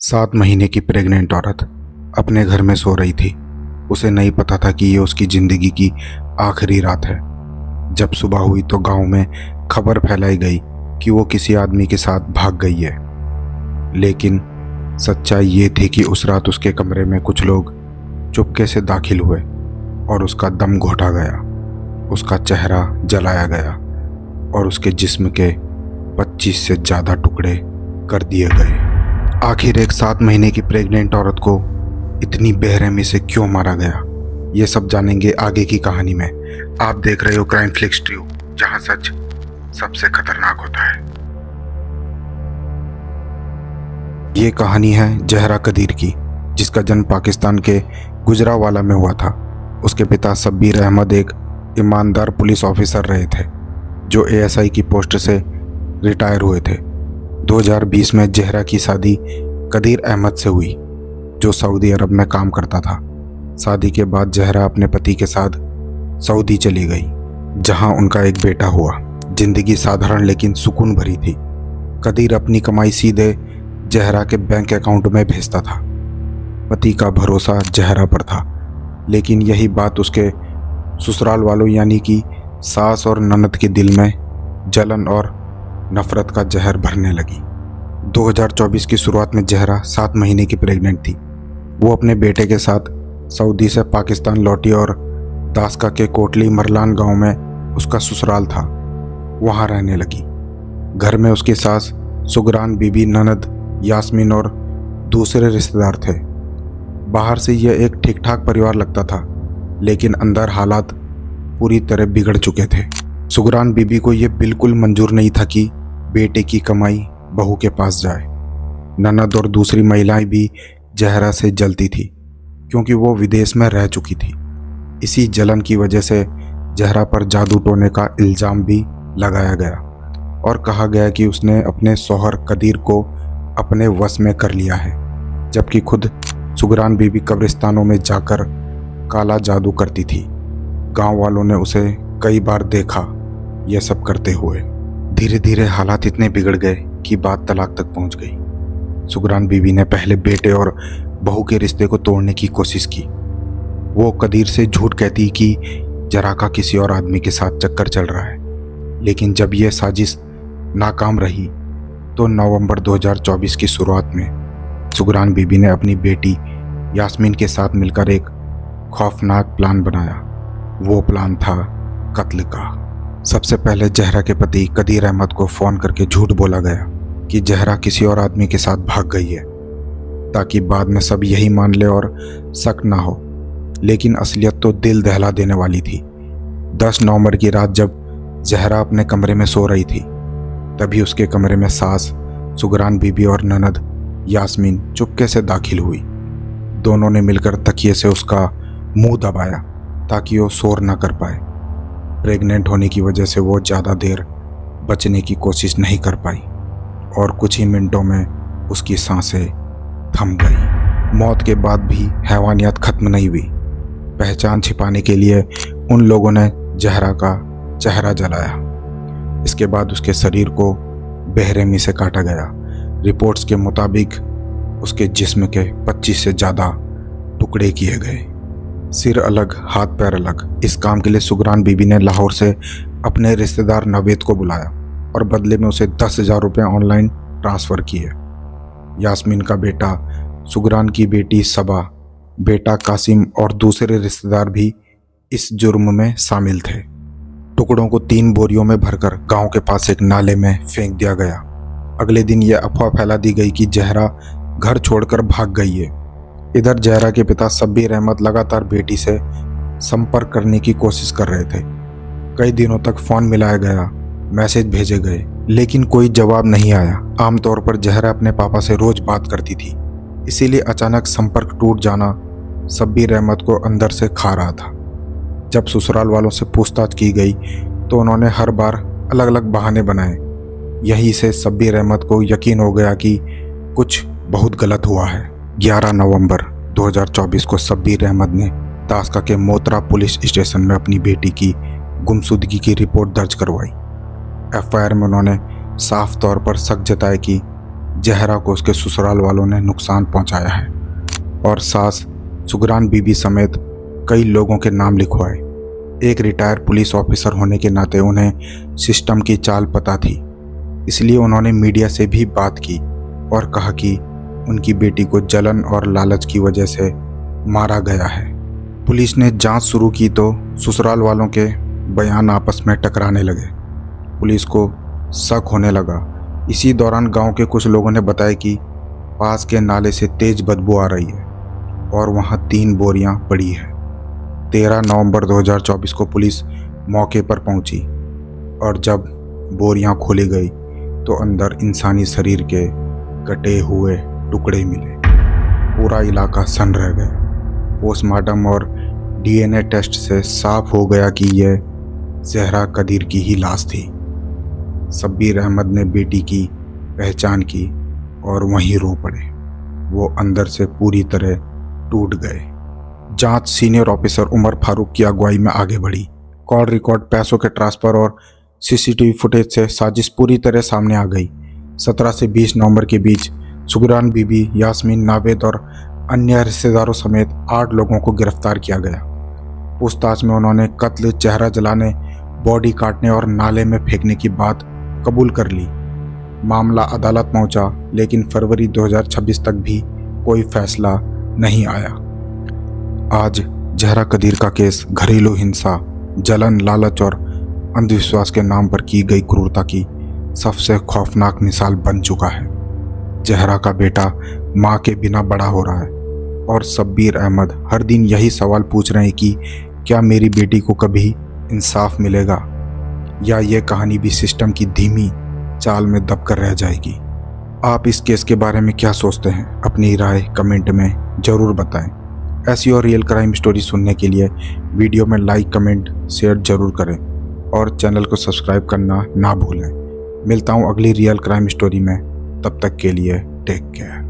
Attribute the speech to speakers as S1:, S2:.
S1: 7 महीने की प्रेग्नेंट औरत अपने घर में सो रही थी। उसे नहीं पता था कि ये उसकी जिंदगी की आखिरी रात है। जब सुबह हुई तो गांव में खबर फैलाई गई कि वो किसी आदमी के साथ भाग गई है। लेकिन सच्चाई ये थी कि उस रात उसके कमरे में कुछ लोग चुपके से दाखिल हुए और उसका दम घोटा गया, उसका चेहरा जलाया गया और उसके जिस्म के 25 से ज़्यादा टुकड़े कर दिए गए। आखिर एक 7 महीने की प्रेग्नेंट औरत को इतनी बेरहमी से क्यों मारा गया, ये सब जानेंगे आगे की कहानी में। आप देख रहे हो क्राइम फ्लिक्स ट्रू, जहां सच सबसे खतरनाक होता है। ये कहानी है जहरा कदीर की, जिसका जन्म पाकिस्तान के गुजरावाला में हुआ था। उसके पिता शब्बीर अहमद एक ईमानदार पुलिस ऑफिसर रहे थे, जो एएसआई की पोस्ट से रिटायर हुए थे। 2020 में जहरा की शादी कदीर अहमद से हुई, जो सऊदी अरब में काम करता था। शादी के बाद जहरा अपने पति के साथ सऊदी चली गई, जहां उनका एक बेटा हुआ। जिंदगी साधारण लेकिन सुकून भरी थी। कदीर अपनी कमाई सीधे जहरा के बैंक अकाउंट में भेजता था। पति का भरोसा जहरा पर था, लेकिन यही बात उसके ससुराल वालों यानी कि सास और ननद के दिल में जलन और नफरत का जहर भरने लगी। 2024 की शुरुआत में जहरा 7 महीने की प्रेग्नेंट थी। वो अपने बेटे के साथ सऊदी से पाकिस्तान लौटी और दासका के कोटली मरलान गांव में उसका ससुराल था, वहां रहने लगी। घर में उसकी सास सुगरान बीबी, ननद यास्मीन और दूसरे रिश्तेदार थे। बाहर से यह एक ठीक ठाक परिवार लगता था, लेकिन अंदर हालात पूरी तरह बिगड़ चुके थे। सुगरान बीबी को यह बिल्कुल मंजूर नहीं था कि बेटे की कमाई बहू के पास जाए। ननद और दूसरी महिलाएं भी जहरा से जलती थी, क्योंकि वो विदेश में रह चुकी थी। इसी जलन की वजह से जहरा पर जादू टोने का इल्ज़ाम भी लगाया गया और कहा गया कि उसने अपने शौहर कदीर को अपने वश में कर लिया है, जबकि खुद सुगरान बीबी कब्रिस्तानों में जाकर काला जादू करती थी। गांव वालों ने उसे कई बार देखा यह सब करते हुए। धीरे धीरे हालात इतने बिगड़ गए कि बात तलाक तक पहुंच गई। सुगरान बीबी ने पहले बेटे और बहू के रिश्ते को तोड़ने की कोशिश की। वो कदीर से झूठ कहती कि जरा का किसी और आदमी के साथ चक्कर चल रहा है, लेकिन जब यह साजिश नाकाम रही तो नवंबर 2024 की शुरुआत में सुगरान बीबी ने अपनी बेटी यास्मीन के साथ मिलकर एक खौफनाक प्लान बनाया। वो प्लान था कत्ल का। सबसे पहले जहरा के पति कदीर अहमद को फ़ोन करके झूठ बोला गया कि जहरा किसी और आदमी के साथ भाग गई है, ताकि बाद में सब यही मान ले और शक ना हो। लेकिन असलियत तो दिल दहला देने वाली थी। 10 नवंबर की रात जब जहरा अपने कमरे में सो रही थी, तभी उसके कमरे में सास सुगरान बीबी और ननद यास्मीन चुपके से दाखिल हुई। दोनों ने मिलकर तकिए से उसका मुंह दबाया ताकि वो शोर न कर पाए। प्रेग्नेंट होने की वजह से वो ज़्यादा देर बचने की कोशिश नहीं कर पाई और कुछ ही मिनटों में उसकी सांसें थम गई। मौत के बाद भी हैवानियत खत्म नहीं हुई। पहचान छिपाने के लिए उन लोगों ने जहरा का चेहरा जलाया। इसके बाद उसके शरीर को बेरहमी से काटा गया। रिपोर्ट्स के मुताबिक उसके जिस्म के 25 से ज़्यादा टुकड़े किए गए, सिर अलग हाथ पैर अलग। इस काम के लिए सुगरान बीबी ने लाहौर से अपने रिश्तेदार नवेद को बुलाया और बदले में उसे 10,000 रुपये ऑनलाइन ट्रांसफ़र किए। यास्मीन का बेटा, सुगरान की बेटी सबा, बेटा कासिम और दूसरे रिश्तेदार भी इस जुर्म में शामिल थे। टुकड़ों को 3 बोरियों में भरकर गांव के पास एक नाले में फेंक दिया गया। अगले दिन यह अफवाह फैला दी गई कि जहरा घर छोड़कर भाग गई है। इधर जहरा के पिता शब्बीर अहमद लगातार बेटी से संपर्क करने की कोशिश कर रहे थे। कई दिनों तक फ़ोन मिलाया गया, मैसेज भेजे गए, लेकिन कोई जवाब नहीं आया। आमतौर पर जहरा अपने पापा से रोज बात करती थी, इसीलिए अचानक संपर्क टूट जाना शब्बीर अहमद को अंदर से खा रहा था। जब ससुराल वालों से पूछताछ की गई तो उन्होंने हर बार अलग अलग बहाने बनाए। यहीं से शब्बीर अहमद को यकीन हो गया कि कुछ बहुत गलत हुआ है। 11 नवंबर 2024 को शब्बीर अहमद ने दासका के मोतरा पुलिस स्टेशन में अपनी बेटी की गुमशुदगी की रिपोर्ट दर्ज करवाई। एफआईआर में उन्होंने साफ तौर पर शक जताया कि जहरा को उसके ससुराल वालों ने नुकसान पहुंचाया है और सास सुगरान बीबी समेत कई लोगों के नाम लिखवाए। एक रिटायर्ड पुलिस ऑफिसर होने के नाते उन्हें सिस्टम की चाल पता थी, इसलिए उन्होंने मीडिया से भी बात की और कहा कि उनकी बेटी को जलन और लालच की वजह से मारा गया है। पुलिस ने जांच शुरू की तो ससुराल वालों के बयान आपस में टकराने लगे। पुलिस को शक होने लगा। इसी दौरान गांव के कुछ लोगों ने बताया कि पास के नाले से तेज बदबू आ रही है और वहां 3 बोरियां पड़ी है। 13 नवंबर 2024 को पुलिस मौके पर पहुंची और जब बोरियां खोली गई तो अंदर इंसानी शरीर के कटे हुए टुकड़े मिले। पूरा इलाका सन्न रह गया। पोस्टमार्टम और डीएनए टेस्ट से साफ हो गया कि यह जहरा कदीर की ही लाश थी। शब्बीर अहमद ने बेटी की पहचान की और वहीं रो पड़े। वो अंदर से पूरी तरह टूट गए। जांच सीनियर ऑफिसर उमर फारूक की अगुवाई में आगे बढ़ी। कॉल रिकॉर्ड, पैसों के ट्रांसफर और सीसीटीवी फुटेज से साजिश पूरी तरह सामने आ गई। 17 से 20 नवंबर के बीच सुगरान बीबी, यास्मीन, नावेद और अन्य रिश्तेदारों समेत 8 लोगों को गिरफ्तार किया गया। पूछताछ में उन्होंने कत्ल, चेहरा जलाने, बॉडी काटने और नाले में फेंकने की बात कबूल कर ली। मामला अदालत पहुंचा, लेकिन फरवरी 2026 तक भी कोई फैसला नहीं आया। आज जहरा कदीर का केस घरेलू हिंसा, जलन, लालच और अंधविश्वास के नाम पर की गई क्रूरता की सबसे खौफनाक मिसाल बन चुका है। जहरा का बेटा मां के बिना बड़ा हो रहा है और शब्बीर अहमद हर दिन यही सवाल पूछ रहे हैं कि क्या मेरी बेटी को कभी इंसाफ मिलेगा या ये कहानी भी सिस्टम की धीमी चाल में दबकर रह जाएगी। आप इस केस के बारे में क्या सोचते हैं? अपनी राय कमेंट में ज़रूर बताएं। ऐसी और रियल क्राइम स्टोरी सुनने के लिए वीडियो में लाइक, कमेंट, शेयर जरूर करें और चैनल को सब्सक्राइब करना ना भूलें। मिलता हूँ अगली रियल क्राइम स्टोरी में। तब तक के लिए टेक केयर।